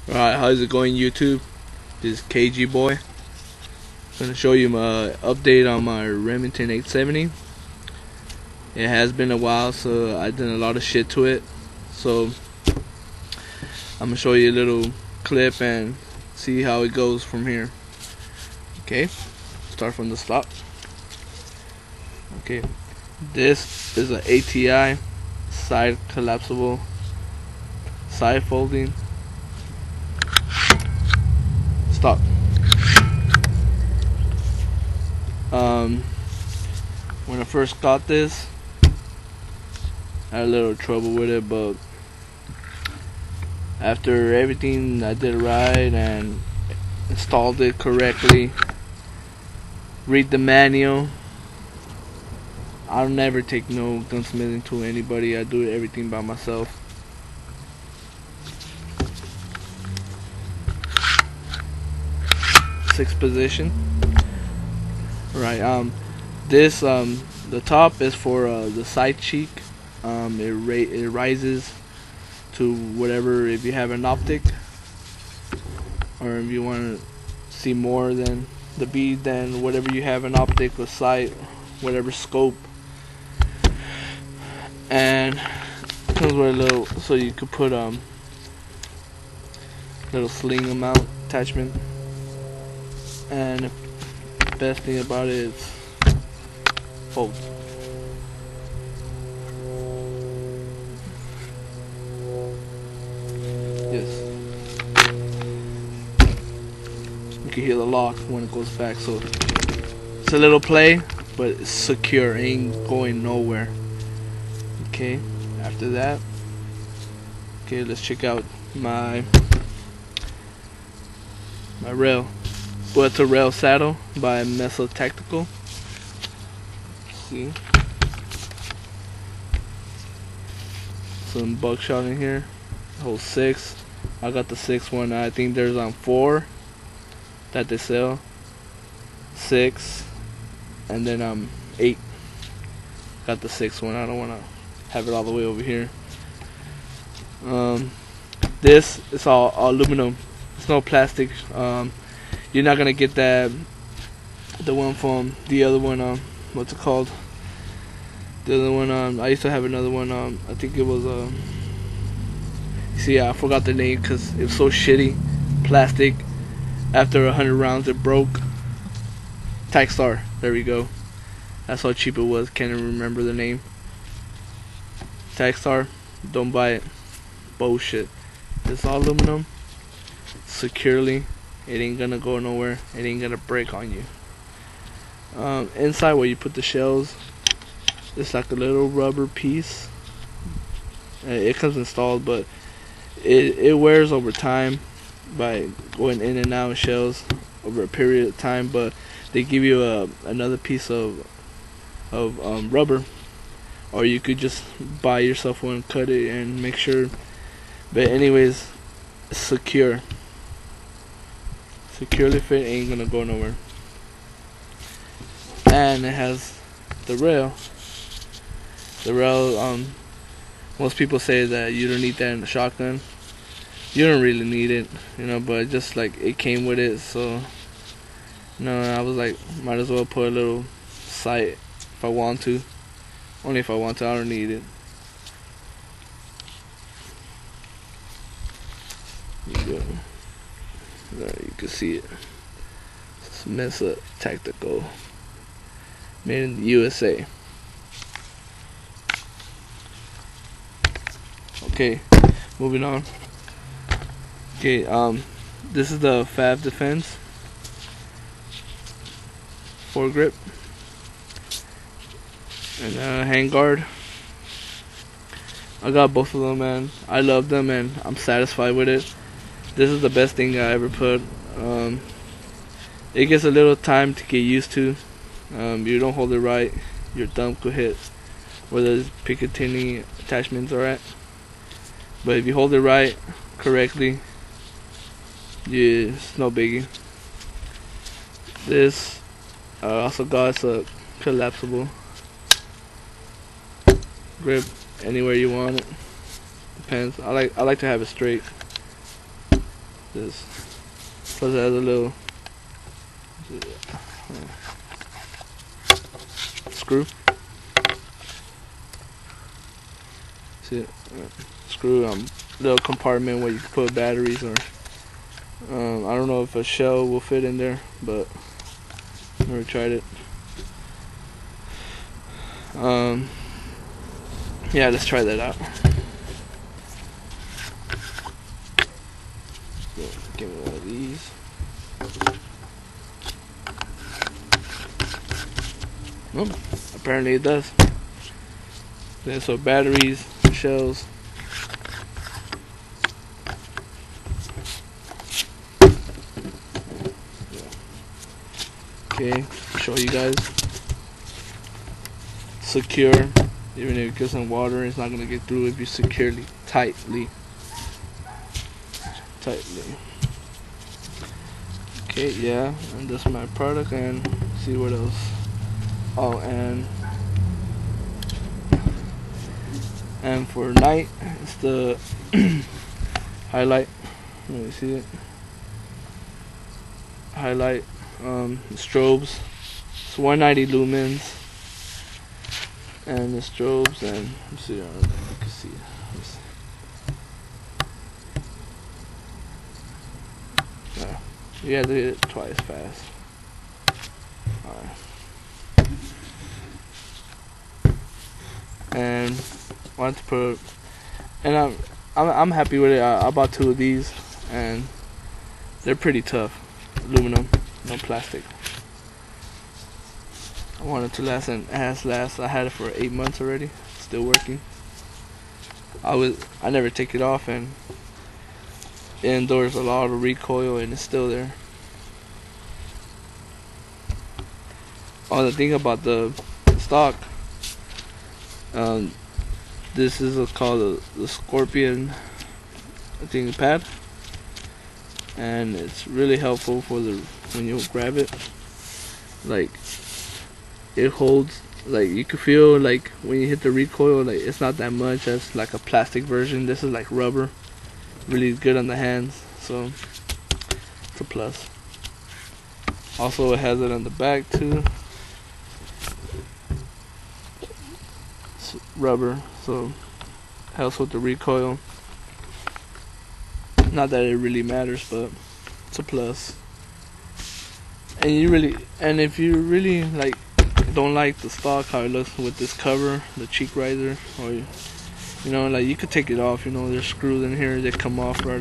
Alright, how's it going, YouTube? This is KG Boy. I'm gonna show you my update on my Remington 870. It has been a while, so I did a lot of shit to it. So I'm gonna show you a little clip and see how it goes from here. Okay, start from the stop. Okay, this is an ATI side collapsible, side folding. Stop. When I first got this, I had a little trouble with it, but after everything I did right and installed it correctly, read the manual. I'll never take no gunsmithing to anybody. I do everything by myself. Sixth position. Right. This the top is for the side cheek. It rises to whatever, if you have an optic, or if you want to see more than the bead, then whatever you have an optic or sight, whatever scope. And it comes with a little, so you could put little sling mount attachment. And the best thing about it is fold. Yes. You can hear the lock when it goes back, so it's a little play, but it's secure, ain't going nowhere. Okay, after that, okay, let's check out my rail. Well, it's a rail saddle by Mesa Tactical. See, some buckshot in here. Whole 6. I got the 6th one. I think there's 4 that they sell. 6, and then 8. Got the 6th one. I don't want to have it all the way over here. This is all aluminum. It's no plastic. You're not gonna get the one from the other one. What's it called? The other one. I used to have another one. I think it was see, I forgot the name because it was so shitty. Plastic. After 100 rounds, it broke. Tacstar. There we go. That's how cheap it was. Can't even remember the name. Tacstar. Don't buy it. Bullshit. It's all aluminum. Securely. It ain't gonna go nowhere. It ain't gonna break on you. Inside where you put the shells, it's like a little rubber piece. It comes installed, but it wears over time by going in and out of shells over a period of time. But they give you another piece of rubber, or you could just buy yourself one, cut it, and make sure. But anyways, it's secure. Securely fit, ain't gonna go nowhere. And it has the rail. The rail, most people say that you don't need that in a shotgun. You don't really need it, but just like it came with it, so I was like, might as well put a little sight if I want to. Only if I want to, I don't need it. There you go. There you can see it. It's Mesa Tactical, made in the USA. Okay, moving on. Okay, this is the Fab Defense foregrip and handguard. I got both of them, and I love them, and I'm satisfied with it. This is the best thing I ever put. It gets a little time to get used to. You don't hold it right, your thumb could hit where the Picatinny attachments are at. But if you hold it right, correctly, it's no biggie. This also got a collapsible grip anywhere you want it. Depends. I like to have it straight. This plus it has a little screw. See it? Screw little compartment where you can put batteries, or I don't know if a shell will fit in there, but never tried it. Yeah, let's try that out. So, give me one of these. Oh, apparently it does. Okay, so batteries, shells. Okay, show you guys. Secure. Even if it gets in water, it's not gonna get through if you securely, tightly. Okay, yeah, and this is my product, and see what else. Oh, and for night, it's the highlight. Let me see it. Highlight strobes. It's 190 lumens. And the strobes, and let's see, you can see. Yeah, you have to hit it twice fast. Alright. And I want to put, and I'm happy with it. I bought 2 of these, and they're pretty tough. Aluminum, no plastic. I want it to last, and it has last. I had it for 8 months already, still working. I never take it off, and indoors a lot of recoil, and it's still there. Oh, the thing about the stock, this is called the Scorpion, I think, pad, and it's really helpful for when you grab it. Like, it holds, like, you can feel like when you hit the recoil, like, it's not that much as like a plastic version. This is like rubber, really good on the hands, so it's a plus. Also, it has it on the back too. It's rubber, so helps with the recoil. Not that it really matters, but it's a plus. And if you really like don't like the stock how it looks with this cover, the cheek riser, or you know, like, you could take it off. You know, there's screws in here that come off right